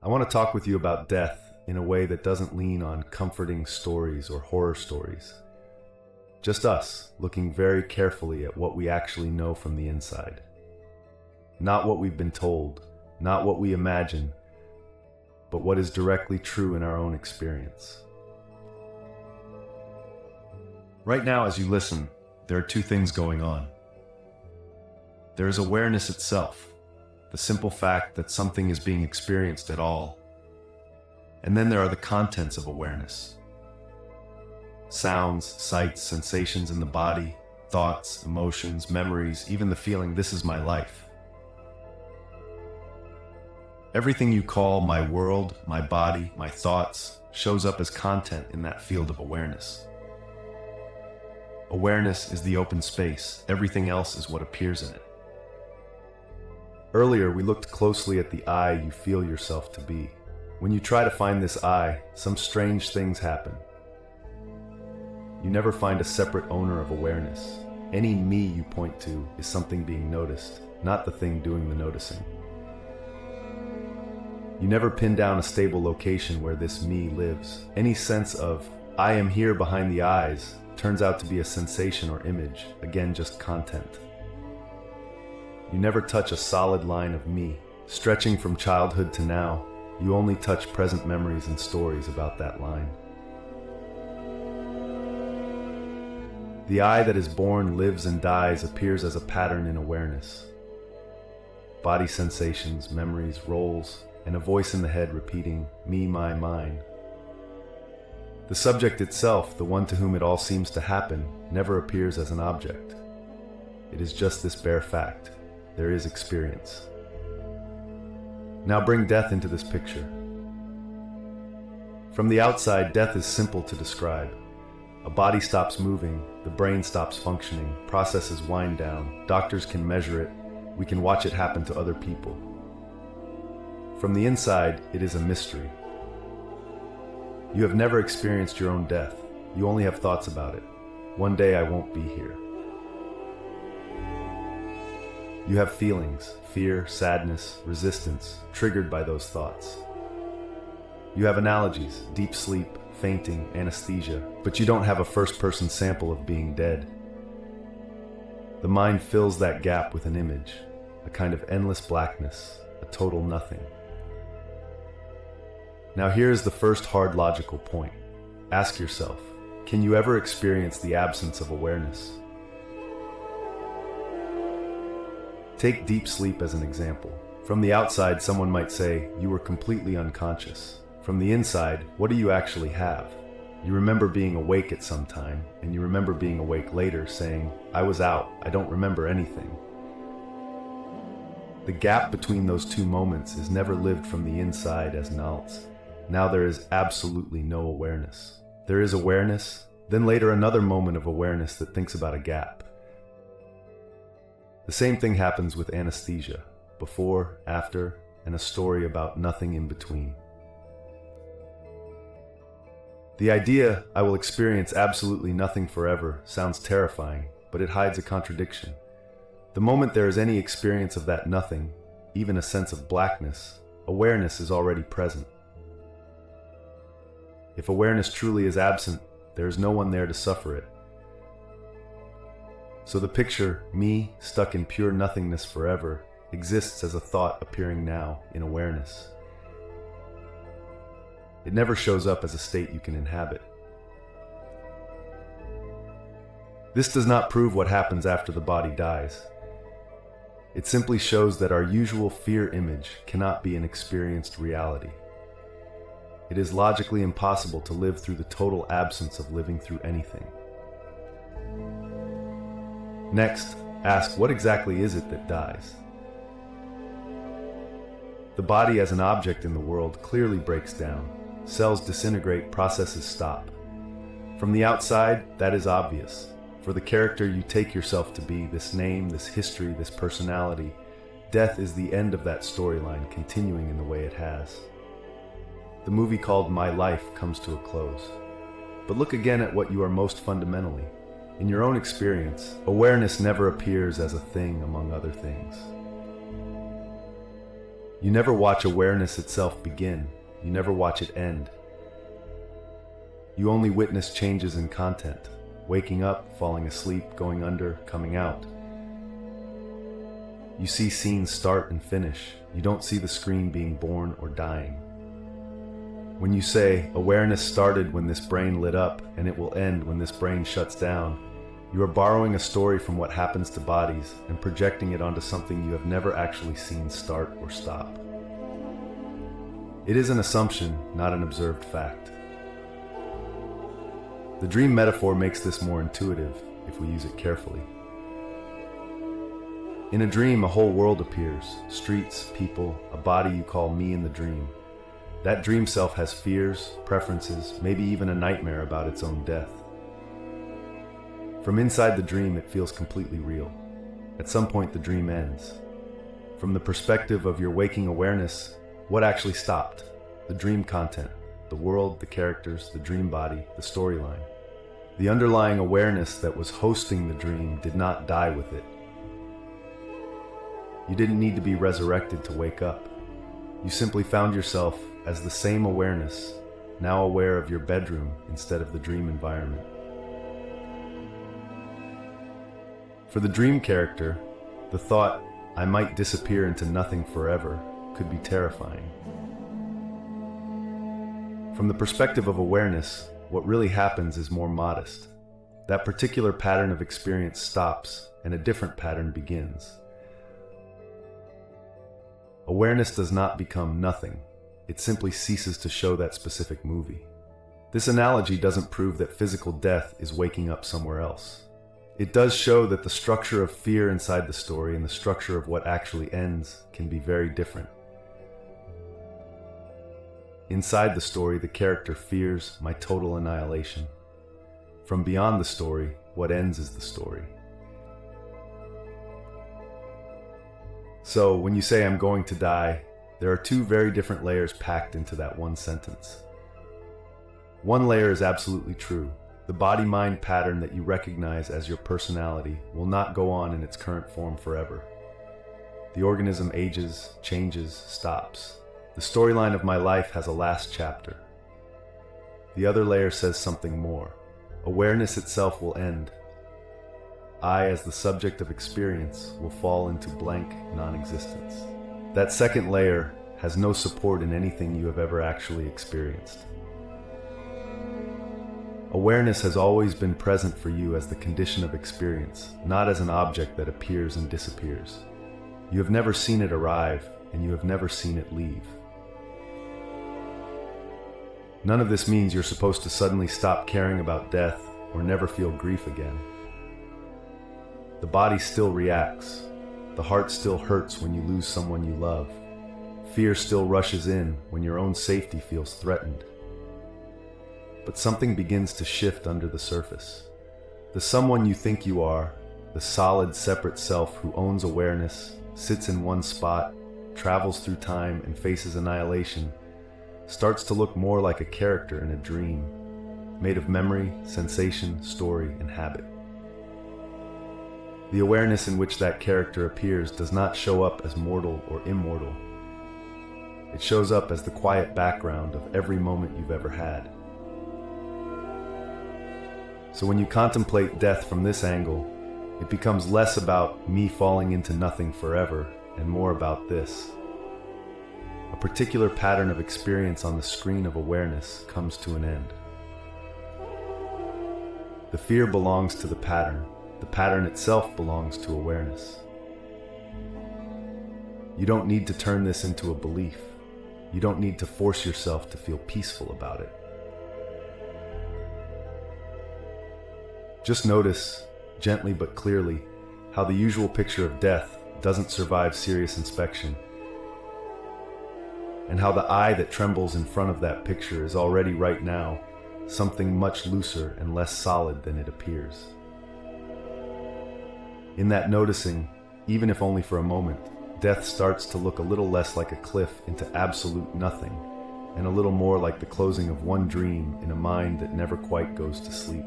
I want to talk with you about death in a way that doesn't lean on comforting stories or horror stories. Just us, looking very carefully at what we actually know from the inside. Not what we've been told, not what we imagine, but what is directly true in our own experience. Right now, as you listen, there are two things going on. There is awareness itself, the simple fact that something is being experienced at all. And then there are the contents of awareness. Sounds, sights, sensations in the body, thoughts, emotions, memories, even the feeling, this is my life. Everything you call my world, my body, my thoughts, shows up as content in that field of awareness. Awareness is the open space. Everything else is what appears in it. Earlier, we looked closely at the I you feel yourself to be. When you try to find this I, some strange things happen. You never find a separate owner of awareness. Any me you point to is something being noticed, not the thing doing the noticing. You never pin down a stable location where this me lives. Any sense of, I am here behind the eyes, turns out to be a sensation or image, again just content. You never touch a solid line of me. Stretching from childhood to now, you only touch present memories and stories about that line. The I that is born, lives, and dies appears as a pattern in awareness. Body sensations, memories, roles, and a voice in the head repeating, me, my, mine. The subject itself, the one to whom it all seems to happen, never appears as an object. It is just this bare fact. There is experience. Now bring death into this picture. From the outside, death is simple to describe. A body stops moving, the brain stops functioning, processes wind down, doctors can measure it, we can watch it happen to other people. From the inside, it is a mystery. You have never experienced your own death. You only have thoughts about it. One day I won't be here. You have feelings, fear, sadness, resistance, triggered by those thoughts. You have analogies, deep sleep, fainting, anesthesia, but you don't have a first-person sample of being dead. The mind fills that gap with an image, a kind of endless blackness, a total nothing. Now here is the first hard logical point. Ask yourself, can you ever experience the absence of awareness? Take deep sleep as an example. From the outside, someone might say, you were completely unconscious. From the inside, what do you actually have? You remember being awake at some time, and you remember being awake later saying, I was out, I don't remember anything. The gap between those two moments is never lived from the inside as nuanced. Now there is absolutely no awareness. There is awareness, then later another moment of awareness that thinks about a gap. The same thing happens with anesthesia, before, after, and a story about nothing in between. The idea, I will experience absolutely nothing forever, sounds terrifying, but it hides a contradiction. The moment there is any experience of that nothing, even a sense of blackness, awareness is already present. If awareness truly is absent, there is no one there to suffer it. So the picture, me, stuck in pure nothingness forever, exists as a thought appearing now in awareness. It never shows up as a state you can inhabit. This does not prove what happens after the body dies. It simply shows that our usual fear image cannot be an experienced reality. It is logically impossible to live through the total absence of living through anything. Next, ask what exactly is it that dies? The body as an object in the world clearly breaks down. Cells disintegrate, processes stop. From the outside, that is obvious. For the character you take yourself to be, this name, this history, this personality, death is the end of that storyline continuing in the way it has. The movie called My Life comes to a close. But look again at what you are most fundamentally. In your own experience, awareness never appears as a thing among other things. You never watch awareness itself begin. You never watch it end. You only witness changes in content, waking up, falling asleep, going under, coming out. You see scenes start and finish. You don't see the screen being born or dying. When you say, awareness started when this brain lit up and it will end when this brain shuts down, you are borrowing a story from what happens to bodies and projecting it onto something you have never actually seen start or stop. It is an assumption, not an observed fact. The dream metaphor makes this more intuitive if we use it carefully. In a dream, a whole world appears, streets, people, a body you call me in the dream. That dream self has fears, preferences, maybe even a nightmare about its own death. From inside the dream, it feels completely real. At some point, the dream ends. From the perspective of your waking awareness, what actually stopped? The dream content, the world, the characters, the dream body, the storyline. The underlying awareness that was hosting the dream did not die with it. You didn't need to be resurrected to wake up. You simply found yourself as the same awareness, now aware of your bedroom instead of the dream environment. For the dream character, the thought, I might disappear into nothing forever, could be terrifying. From the perspective of awareness, what really happens is more modest. That particular pattern of experience stops, and a different pattern begins. Awareness does not become nothing. It simply ceases to show that specific movie. This analogy doesn't prove that physical death is waking up somewhere else. It does show that the structure of fear inside the story and the structure of what actually ends can be very different. Inside the story, the character fears my total annihilation. From beyond the story, what ends is the story. So, when you say I'm going to die, there are two very different layers packed into that one sentence. One layer is absolutely true. The body-mind pattern that you recognize as your personality will not go on in its current form forever. The organism ages, changes, stops. The storyline of my life has a last chapter. The other layer says something more. Awareness itself will end. I, as the subject of experience, will fall into blank non-existence. That second layer has no support in anything you have ever actually experienced. Awareness has always been present for you as the condition of experience, not as an object that appears and disappears. You have never seen it arrive, and you have never seen it leave. None of this means you're supposed to suddenly stop caring about death or never feel grief again. The body still reacts. The heart still hurts when you lose someone you love. Fear still rushes in when your own safety feels threatened. But something begins to shift under the surface. The someone you think you are, the solid, separate self who owns awareness, sits in one spot, travels through time, and faces annihilation, starts to look more like a character in a dream, made of memory, sensation, story, and habit. The awareness in which that character appears does not show up as mortal or immortal. It shows up as the quiet background of every moment you've ever had. So when you contemplate death from this angle, it becomes less about me falling into nothing forever and more about this. A particular pattern of experience on the screen of awareness comes to an end. The fear belongs to the pattern. The pattern itself belongs to awareness. You don't need to turn this into a belief. You don't need to force yourself to feel peaceful about it. Just notice, gently but clearly, how the usual picture of death doesn't survive serious inspection, and how the eye that trembles in front of that picture is already right now something much looser and less solid than it appears. In that noticing, even if only for a moment, death starts to look a little less like a cliff into absolute nothing, and a little more like the closing of one dream in a mind that never quite goes to sleep.